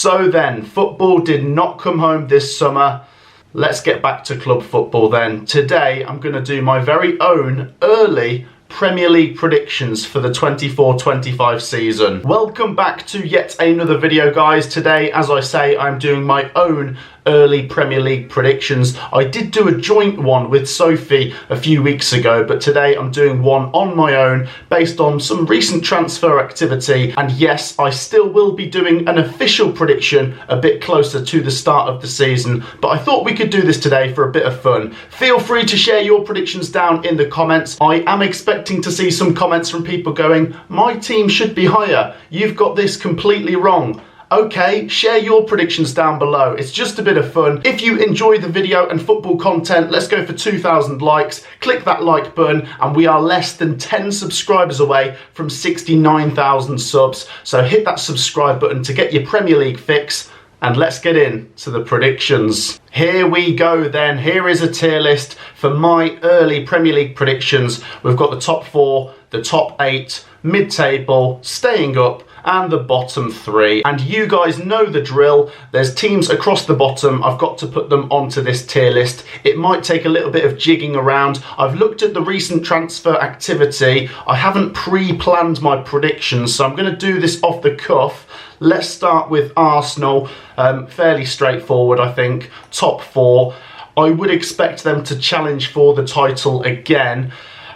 So then, football did not come home this summer. Let's get back to club football then. Today, I'm going to do my very own early Premier League predictions for the 24-25 season. Welcome back to yet another video, guys. Today, as I say, I'm doing my own early Premier League predictions. I did do a joint one with Sophie a few weeks ago, but today I'm doing one on my own based on some recent transfer activity. And yes, I still will be doing an official prediction a bit closer to the start of the season, but I thought we could do this today for a bit of fun. Feel free to share your predictions down in the comments. I am expecting to see some comments from people going, my team should be higher, you've got this completely wrong. Okay, share your predictions down below. It's just a bit of fun. If you enjoy the video and football content, let's go for 2,000 likes. Click that like button, and we are less than 10 subscribers away from 69,000 subs. So hit that subscribe button to get your Premier League fix, and let's get into the predictions. Here we go then. Here is a tier list for my early Premier League predictions. We've got the top 4, the top 8, mid-table, staying up, and the bottom 3. And you guys know the drill. There's teams across the bottom. I've got to put them onto this tier list. It might take a little bit of jigging around. I've looked at the recent transfer activity. I haven't pre-planned my predictions, so I'm going to do this off the cuff. Let's start with Arsenal. Fairly straightforward, I think. Top 4. I would expect them to challenge for the title again.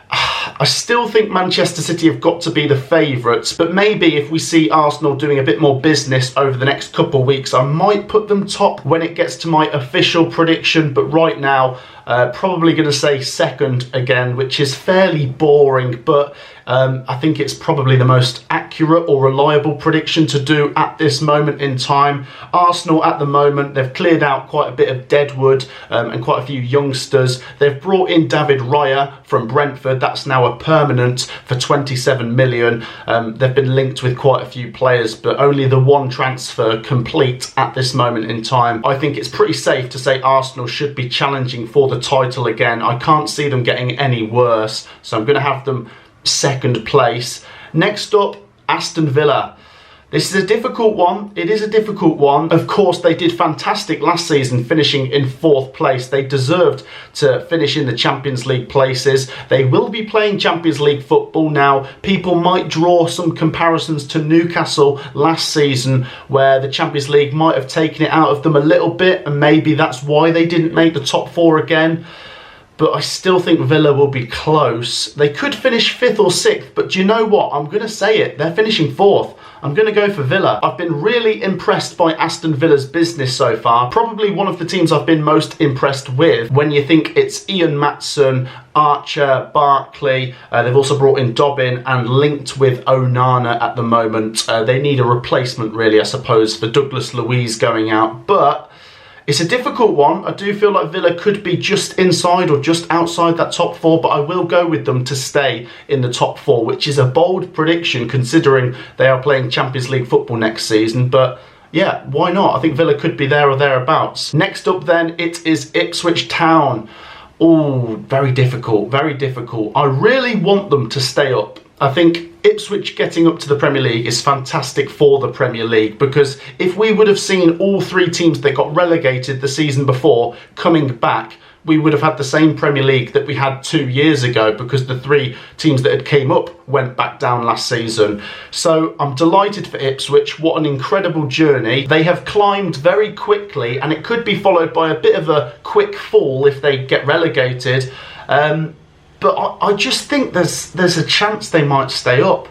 I still think Manchester City have got to be the favourites, but maybe if we see Arsenal doing a bit more business over the next couple of weeks, I might put them top when it gets to my official prediction. But right now, probably going to say second again, which is fairly boring, but I think it's probably the most accurate or reliable prediction to do at this moment in time. Arsenal at the moment, they've cleared out quite a bit of deadwood and quite a few youngsters. They've brought in David Raya from Brentford. That's now a permanent for 27 million. They've been linked with quite a few players, but only the one transfer complete at this moment in time. I think it's pretty safe to say Arsenal should be challenging for the title again. I can't see them getting any worse, so I'm going to have them second place. Next up, Aston Villa. This is a difficult one. It is a difficult one. Of course, they did fantastic last season, finishing in 4th place. They deserved to finish in the Champions League places. They will be playing Champions League football now. People might draw some comparisons to Newcastle last season, where the Champions League might have taken it out of them a little bit, and maybe that's why they didn't make the top 4 again. But I still think Villa will be close. They could finish 5th or 6th, but do you know what? I'm going to say it. They're finishing 4th. I'm going to go for Villa. I've been really impressed by Aston Villa's business so far. Probably one of the teams I've been most impressed with when you think it's Ian Maatson, Archer, Barkley. They've also brought in Dobbin and linked with Onana at the moment. They need a replacement, really, I suppose, for Douglas Luiz going out. But it's a difficult one. I do feel like Villa could be just inside or just outside that top 4, but I will go with them to stay in the top 4, which is a bold prediction considering they are playing Champions League football next season. But yeah, why not? I think Villa could be there or thereabouts. Next up then, it is Ipswich Town. Oh, very difficult, very difficult. I really want them to stay up. I think Ipswich getting up to the Premier League is fantastic for the Premier League, because if we would have seen all 3 teams that got relegated the season before coming back, we would have had the same Premier League that we had 2 years ago, because the 3 teams that had came up went back down last season. So I'm delighted for Ipswich. What an incredible journey. They have climbed very quickly, and it could be followed by a bit of a quick fall if they get relegated. But I just think there's a chance they might stay up.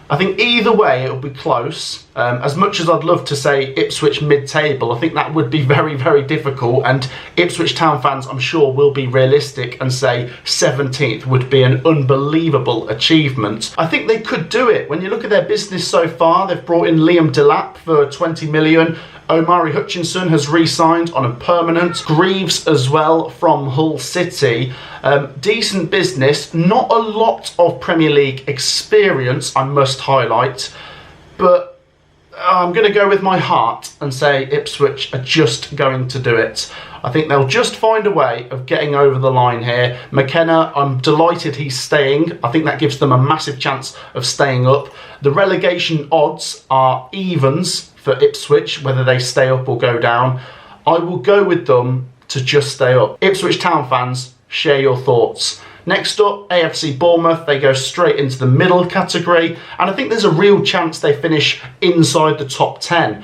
I think either way it'll be close. As much as I'd love to say Ipswich mid-table, I think that would be very, very difficult. And Ipswich Town fans, I'm sure, will be realistic and say 17th would be an unbelievable achievement. I think they could do it. When you look at their business so far, they've brought in Liam Delap for 20 million. Omari Hutchinson has re-signed on a permanent. Greaves as well from Hull City. Decent business. Not a lot of Premier League experience, I must highlight. But I'm going to go with my heart and say Ipswich are just going to do it. I think they'll just find a way of getting over the line here. McKenna, I'm delighted he's staying. I think that gives them a massive chance of staying up. The relegation odds are evens for Ipswich, whether they stay up or go down. I will go with them to just stay up. Ipswich Town fans, share your thoughts. Next up, AFC Bournemouth, they go straight into the middle category, and I think there's a real chance they finish inside the top 10.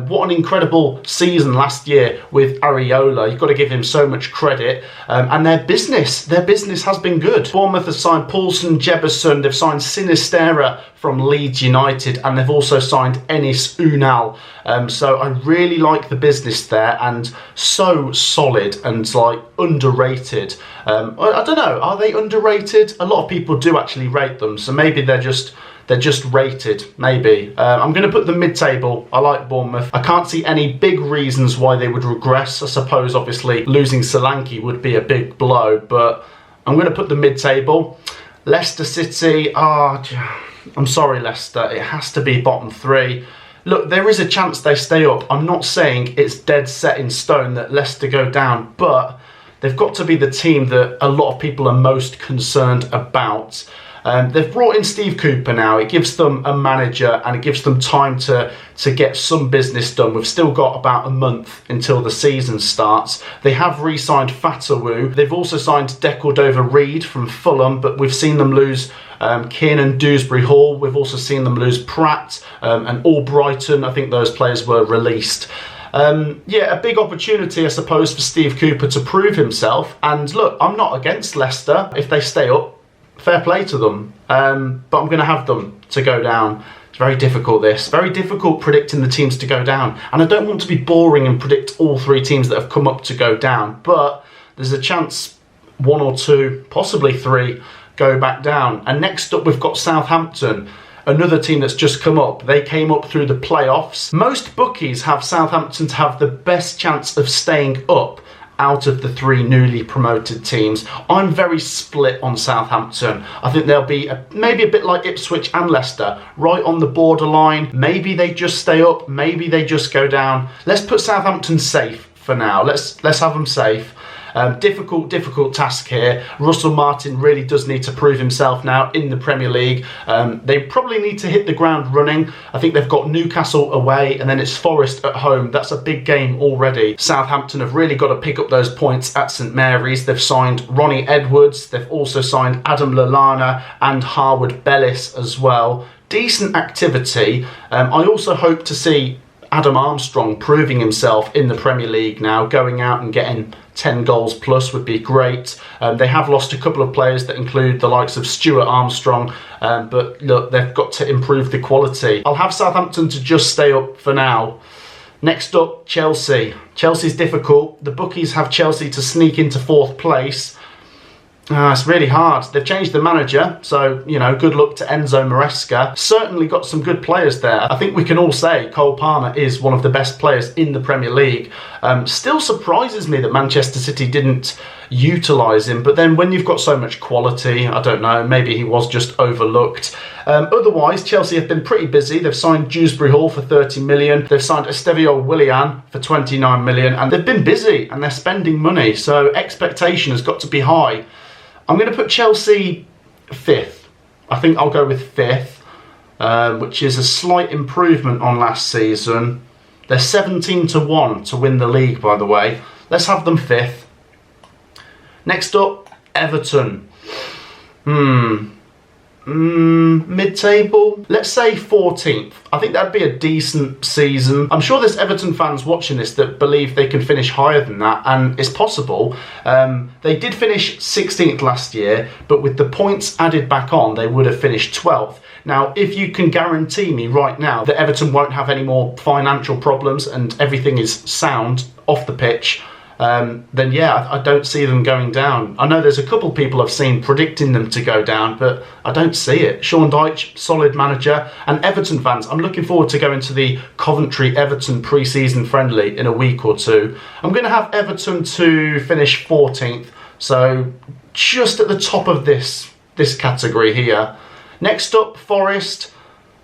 What an incredible season last year with Areola. You've got to give him so much credit, and their business has been good. Bournemouth have signed Paulson, Jebberson, they've signed Sinistera from Leeds United, and they've also signed Enis Unal. So I really like the business there, and so solid and like underrated. I don't know, are they underrated? A lot of people do actually rate them, so maybe they're just rated, maybe. I'm going to put them mid-table. I like Bournemouth. I can't see any big reasons why they would regress. I suppose, obviously, losing Solanke would be a big blow, but I'm going to put them mid-table. Leicester City, I'm sorry, Leicester. It has to be bottom 3. Look, there is a chance they stay up. I'm not saying it's dead set in stone that Leicester go down, but they've got to be the team that a lot of people are most concerned about. They've brought in Steve Cooper now. It gives them a manager and it gives them time to get some business done. We've still got about a month until the season starts. They have re-signed Fatawu. They've also signed Decordova-Reid from Fulham, but we've seen them lose Kiernan Dewsbury-Hall. We've also seen them lose Pratt and Albrighton. I think those players were released. Yeah, a big opportunity, I suppose, for Steve Cooper to prove himself. And look, I'm not against Leicester. If they stay up, fair play to them. But I'm going to have them to go down. It's very difficult, this. Very difficult predicting the teams to go down. And I don't want to be boring and predict all 3 teams that have come up to go down. But there's a chance 1 or 2, possibly 3, go back down. And next up, we've got Southampton. Another team that's just come up. They came up through the playoffs. Most bookies have Southampton to have the best chance of staying up out of the 3 newly promoted teams. I'm very split on Southampton. I think they'll be maybe a bit like Ipswich and Leicester, right on the borderline. Maybe they just stay up, maybe they just go down. Let's put Southampton safe for now. Let's have them safe. Difficult task here. Russell Martin really does need to prove himself now in the Premier League. They probably need to hit the ground running. I think they've got Newcastle away and then it's Forest at home. That's a big game already. Southampton have really got to pick up those points at St Mary's. They've signed Ronnie Edwards. They've also signed Adam Lallana and Harwood Bellis as well. Decent activity. I also hope to see Adam Armstrong proving himself in the Premier League now, going out and getting 10 goals plus would be great. They have lost a couple of players that include the likes of Stuart Armstrong, but look, they've got to improve the quality. I'll have Southampton to just stay up for now. Next up, Chelsea. Chelsea's difficult. The bookies have Chelsea to sneak into 4th place. It's really hard. They've changed the manager, so, you know, good luck to Enzo Maresca. Certainly got some good players there. I think we can all say Cole Palmer is one of the best players in the Premier League. Still surprises me that Manchester City didn't utilise him, but then when you've got so much quality, I don't know, maybe he was just overlooked. Otherwise, Chelsea have been pretty busy. They've signed Dewsbury Hall for 30 million. They've signed Estevao Willian for 29 million, and they've been busy and they're spending money, so expectation has got to be high. I'm going to put Chelsea 5th. I think I'll go with 5th, which is a slight improvement on last season. They're 17-1 to win the league, by the way. Let's have them 5th. Next up, Everton. Mid-table? Let's say 14th. I think that'd be a decent season. I'm sure there's Everton fans watching this that believe they can finish higher than that, and it's possible. They did finish 16th last year, but with the points added back on, they would have finished 12th. Now, if you can guarantee me right now that Everton won't have any more financial problems and everything is sound off the pitch, then yeah, I don't see them going down. I know there's a couple people I've seen predicting them to go down, but I don't see it. Sean Dyche, solid manager. And Everton fans, I'm looking forward to going to the Coventry-Everton pre-season friendly in a week or 2. I'm going to have Everton to finish 14th, so just at the top of this category here. Next up, Forest.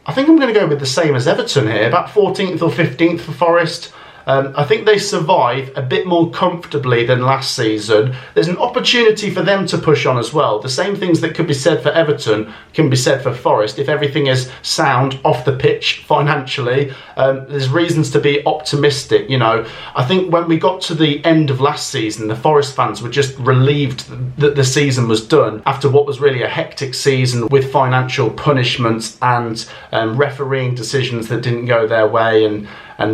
I think I'm going to go with the same as Everton here, about 14th or 15th for Forest. I think they survive a bit more comfortably than last season. There's an opportunity for them to push on as well. The same things that could be said for Everton can be said for Forest. If everything is sound off the pitch financially, there's reasons to be optimistic. You know, I think when we got to the end of last season, the Forest fans were just relieved that the season was done after what was really a hectic season with financial punishments and refereeing decisions that didn't go their way and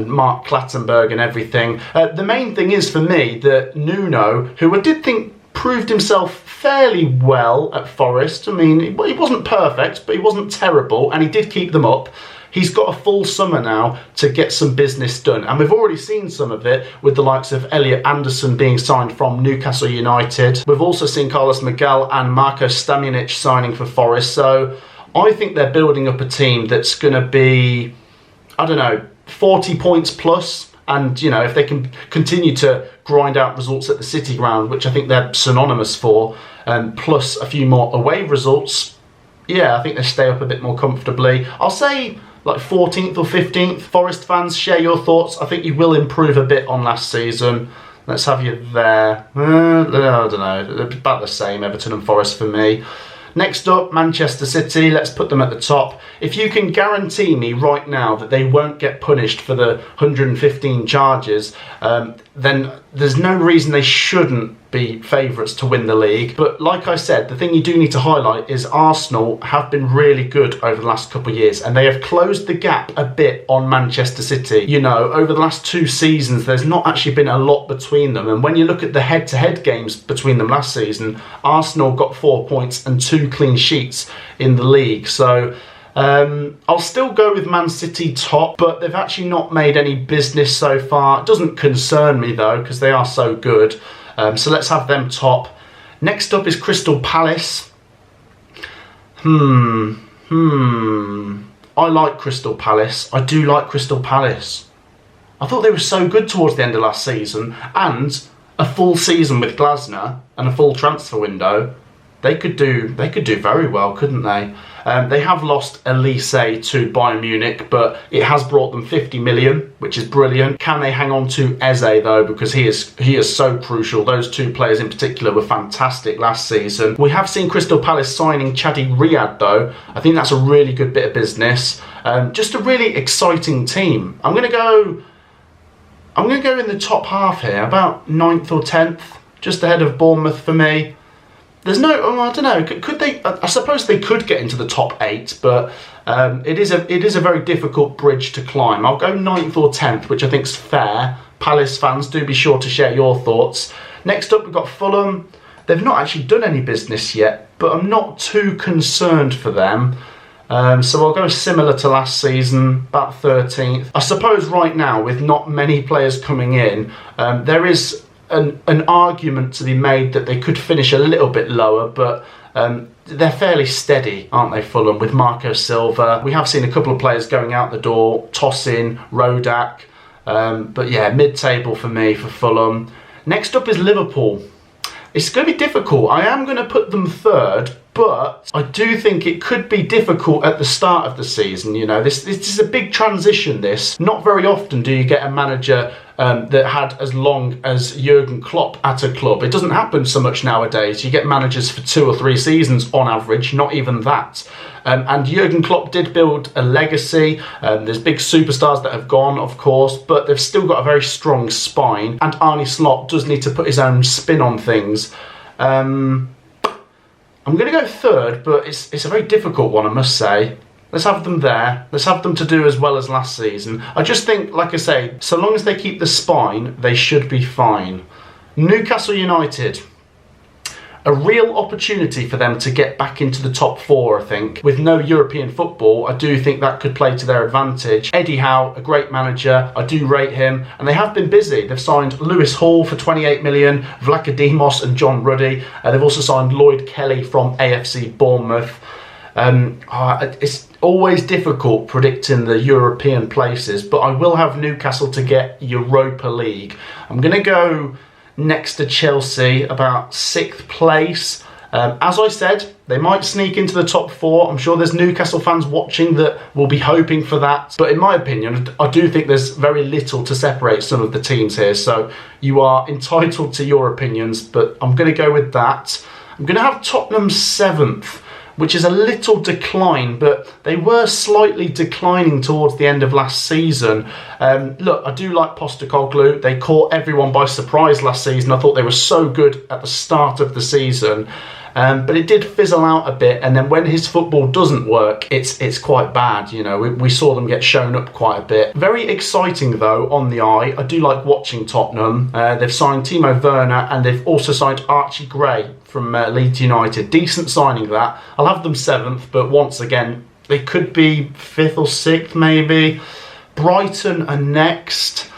Mark Clattenburg and everything. The main thing is for me that Nuno, who I did think proved himself fairly well at Forest. I mean, he wasn't perfect, but he wasn't terrible, and he did keep them up. He's got a full summer now to get some business done, and we've already seen some of it with the likes of Elliot Anderson being signed from Newcastle United. We've also seen Carlos Miguel and Marko Stamjanic signing for Forest, so I think they're building up a team that's going to be, I don't know, 40 points plus, and you know, if they can continue to grind out results at the City Ground, which I think they're synonymous for, plus a few more away results, yeah, I think they stay up a bit more comfortably. I'll say like 14th or 15th. Forest fans, share your thoughts. I think you will improve a bit on last season. Let's have you there. I don't know, about the same, Everton and Forest for me. Next up, Manchester City. Let's put them at the top. If you can guarantee me right now that they won't get punished for the 115 charges, then there's no reason they shouldn't be favourites to win the league. But like I said, the thing you do need to highlight is Arsenal have been really good over the last couple of years, and they have closed the gap a bit on Manchester City. You know, over the last 2 seasons, there's not actually been a lot between them. And when you look at the head-to-head games between them last season, Arsenal got 4 points and 2 clean sheets in the league. So I'll still go with Man City top, but they've actually not made any business so far. It doesn't concern me though, because they are so good. So let's have them top. Next up is Crystal Palace. I like Crystal Palace. I do like Crystal Palace. I thought they were so good towards the end of last season, and a full season with Glasner and a full transfer window. They could do very well, couldn't they? They have lost Elise to Bayern Munich, but it has brought them 50 million, which is brilliant. Can they hang on to Eze though? Because he is so crucial. Those 2 players in particular were fantastic last season. We have seen Crystal Palace signing Chadi Riyad though. I think that's a really good bit of business. Just a really exciting team. I'm gonna go in the top half here, about 9th or 10th, just ahead of Bournemouth for me. There's no, I don't know, could they, I suppose they could get into the top 8, but it is a very difficult bridge to climb. I'll go 9th or 10th, which I think is fair. Palace fans, do be sure to share your thoughts. Next up, we've got Fulham. They've not actually done any business yet, but I'm not too concerned for them. So I'll go similar to last season, about 13th. I suppose right now, with not many players coming in, there is an argument to be made that they could finish a little bit lower, but they're fairly steady, aren't they, Fulham, with Marco Silva. We have seen a couple of players going out the door, Tosin, Rodak, but yeah, mid-table for me for Fulham. Next up is Liverpool. It's going to be difficult. I am going to put them 3rd, but I do think it could be difficult at the start of the season. You know, this is a big transition, this. Not very often do you get a manager that had as long as Jurgen Klopp at a club. It doesn't happen so much nowadays. You get managers for 2 or 3 seasons on average, not even that. And Jurgen Klopp did build a legacy. There's big superstars that have gone, of course, but they've still got a very strong spine. And Arne Slot does need to put his own spin on things. I'm going to go 3rd, but it's a very difficult one, I must say. Let's have them there. Let's have them to do as well as last season. I just think, like I say, so long as they keep the spine, they should be fine. Newcastle United. A real opportunity for them to get back into the top 4, I think. With no European football, I do think that could play to their advantage. Eddie Howe, a great manager. I do rate him. And they have been busy. They've signed Lewis Hall for 28 million, Vlachodimos and John Ruddy. They've also signed Lloyd Kelly from AFC Bournemouth. It's always difficult predicting the European places, but I will have Newcastle to get Europa League. I'm going to go next to Chelsea, about 6th place. As I said, they might sneak into the top 4. I'm sure there's Newcastle fans watching that will be hoping for that. But in my opinion, I do think there's very little to separate some of the teams here. So you are entitled to your opinions, but I'm going to go with that. I'm going to have Tottenham 7th, which is a little decline, but they were slightly declining towards the end of last season. Look, I do like Postecoglou. They caught everyone by surprise last season. I thought they were so good at the start of the season. But it did fizzle out a bit, and then when his football doesn't work, it's quite bad. You know, we saw them get shown up quite a bit. Very exciting though on the eye. I do like watching Tottenham. They've signed Timo Werner, and they've also signed Archie Gray from Leeds United. Decent signing that. I'll have them 7th, but once again, they could be 5th or 6th maybe. Brighton are next.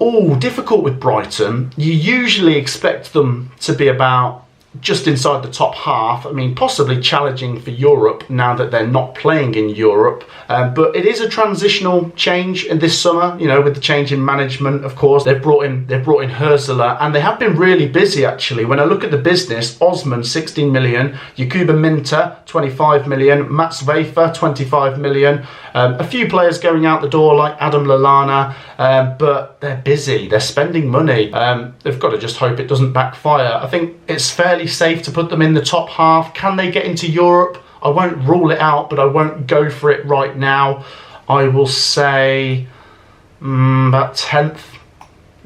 Oh, difficult with Brighton. You usually expect them to be about just inside the top half. I mean, possibly challenging for Europe now that they're not playing in Europe. But it is a transitional change in this summer, you know, with the change in management, of course. They've brought in Ursula, and they have been really busy, actually. When I look at the business, Osman, 16 million, Yakuba Minter, 25 million, Mats Vafer, 25 million. A few players going out the door like Adam Lallana, but they're busy. They're spending money. They've got to just hope it doesn't backfire. I think it's fairly safe to put them in the top half. Can they get into Europe? I won't rule it out, but I won't go for it right now. I will say about 10th.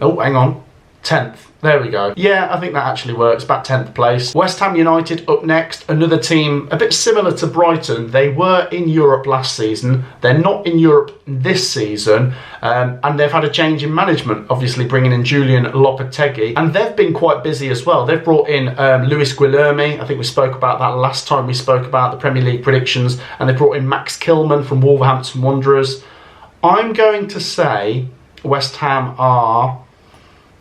Oh, hang on. 10th. There we go. Yeah, I think that actually works. About 10th place. West Ham United up next. Another team a bit similar to Brighton. They were in Europe last season. They're not in Europe this season. And they've had a change in management, obviously bringing in Julian Lopetegui. And they've been quite busy as well. They've brought in Luis Guilherme. I think we spoke about that last time we spoke about the Premier League predictions. And they brought in Max Kilman from Wolverhampton Wanderers. I'm going to say West Ham are...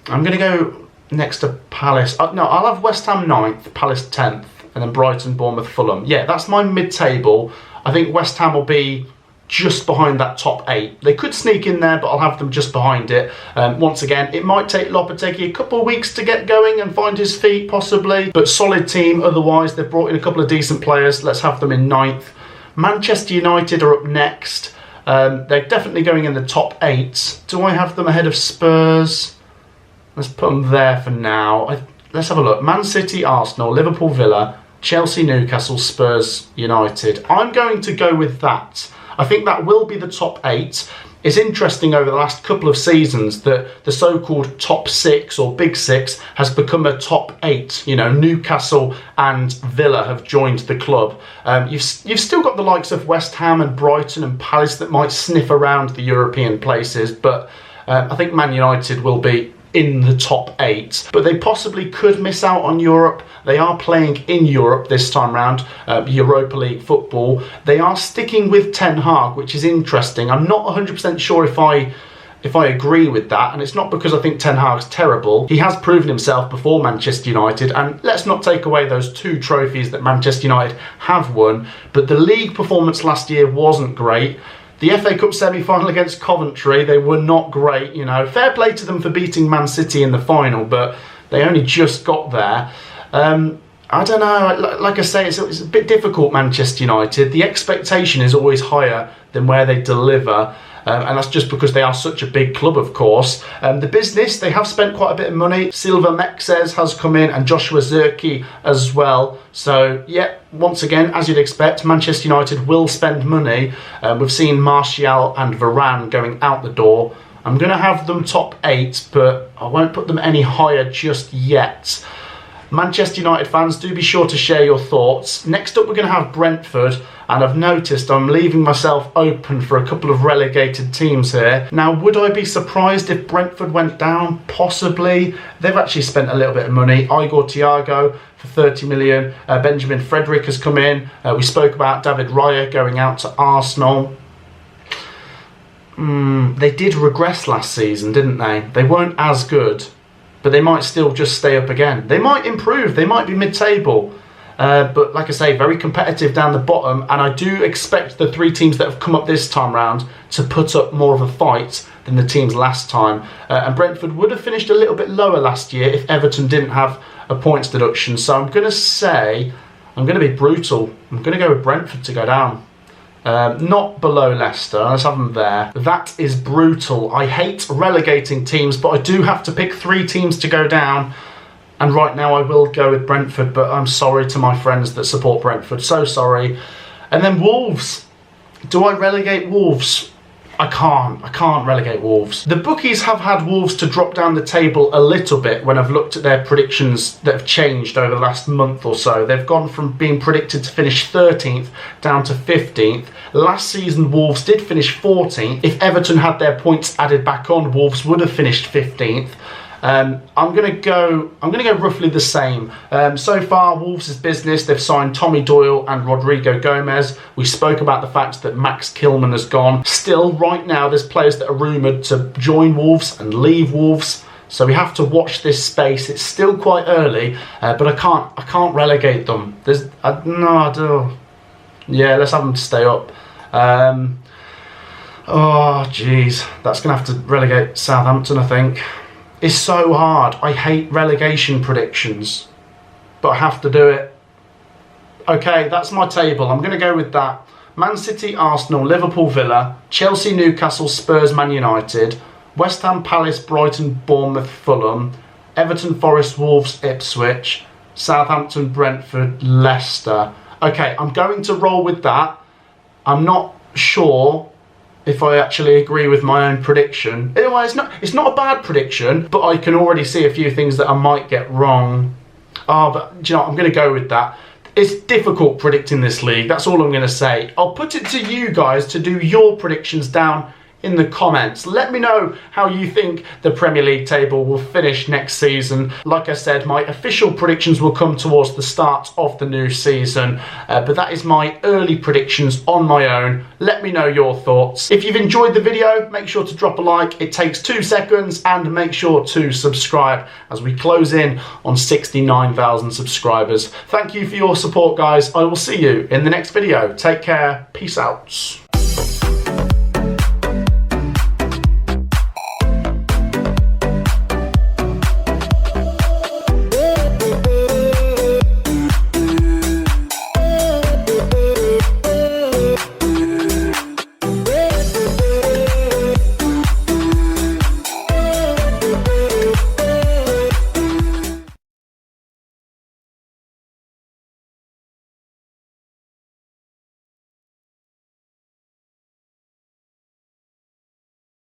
I'm going to go next to Palace. No, I'll have West Ham 9th, Palace 10th, and then Brighton, Bournemouth, Fulham. Yeah, that's my mid-table. I think West Ham will be just behind that top 8. They could sneak in there, but I'll have them just behind it. Once again, it might take Lopetegui a couple of weeks to get going and find his feet, possibly. But solid team otherwise. They've brought in a couple of decent players. Let's have them in 9th. Manchester United are up next. They're definitely going in the top 8. Do I have them ahead of Spurs? Let's put them there for now. Let's have a look. Man City, Arsenal, Liverpool, Villa, Chelsea, Newcastle, Spurs, United. I'm going to go with that. I think that will be the top 8. It's interesting over the last couple of seasons that the so-called top 6 or big 6 has become a top 8. You know, Newcastle and Villa have joined the club. You've still got the likes of West Ham and Brighton and Palace that might sniff around the European places, but I think Man United will be in the top 8, but they possibly could miss out on Europe. They are playing in Europe this time round, Europa League football. They are sticking with Ten Hag, which is interesting. I'm not 100% sure if I agree with that, and it's not because I think Ten Hag's terrible. He has proven himself before Manchester United, and let's not take away those 2 trophies that Manchester United have won, but the league performance last year wasn't great. The FA Cup semi-final against Coventry, they were not great, you know. Fair play to them for beating Man City in the final, but they only just got there. I don't know, like I say, it's a bit difficult, Manchester United. The expectation is always higher than where they deliver. And that's just because they are such a big club, of course. The business, they have spent quite a bit of money. Silva Mexes has come in and Joshua Zirkzee as well. So, yeah, once again, as you'd expect, Manchester United will spend money. We've seen Martial and Varane going out the door. I'm going to have them top 8, but I won't put them any higher just yet. Manchester United fans, do be sure to share your thoughts. Next up, we're going to have Brentford, and I've noticed I'm leaving myself open for a couple of relegated teams here. Now, would I be surprised if Brentford went down? Possibly. They've actually spent a little bit of money. Igor Thiago for 30 million. Benjamin Frederick has come in. We spoke about David Raya going out to Arsenal. They did regress last season, didn't they? They weren't as good. But they might still just stay up again. They might improve. They might be mid-table. But like I say, very competitive down the bottom. And I do expect the 3 teams that have come up this time round to put up more of a fight than the teams last time. And Brentford would have finished a little bit lower last year if Everton didn't have a points deduction. So I'm going to say, I'm going to be brutal. I'm going to go with Brentford to go down. Not below Leicester, let's have them there. That is brutal. I hate relegating teams, but I do have to pick 3 teams to go down. And right now I will go with Brentford, but I'm sorry to my friends that support Brentford. So sorry. And then Wolves. Do I relegate Wolves? I can't relegate Wolves. The bookies have had Wolves to drop down the table a little bit when I've looked at their predictions that have changed over the last month or so. They've gone from being predicted to finish 13th down to 15th. Last season, Wolves did finish 14th. If Everton had their points added back on, Wolves would have finished 15th. I'm going to go roughly the same. So far, Wolves' business, they've signed Tommy Doyle and Rodrigo Gomez. We spoke about the fact that Max Kilman has gone. Still, right now, there's players that are rumoured to join Wolves and leave Wolves. So we have to watch this space. It's still quite early, but I can't relegate them. I do. Yeah, let's have them stay up. Oh, jeez. That's going to have to relegate Southampton, I think. It's so hard. I hate relegation predictions, but I have to do it. Okay, that's my table. I'm going to go with that. Man City, Arsenal, Liverpool, Villa, Chelsea, Newcastle, Spurs, Man United, West Ham, Palace, Brighton, Bournemouth, Fulham, Everton, Forest, Wolves, Ipswich, Southampton, Brentford, Leicester. Okay, I'm going to roll with that. I'm not sure if I actually agree with my own prediction. Anyway, it's not a bad prediction, but I can already see a few things that I might get wrong. But do you know what? I'm going to go with that. It's difficult predicting this league. That's all I'm going to say. I'll put it to you guys to do your predictions down in the comments. Let me know how you think the Premier League table will finish next season. Like I said, my official predictions will come towards the start of the new season, but that is my early predictions on my own. Let me know your thoughts. If you've enjoyed the video, make sure to drop a like. It takes 2 seconds, and make sure to subscribe as we close in on 69,000 subscribers. Thank you for your support, guys. I will see you in the next video. Take care. Peace out.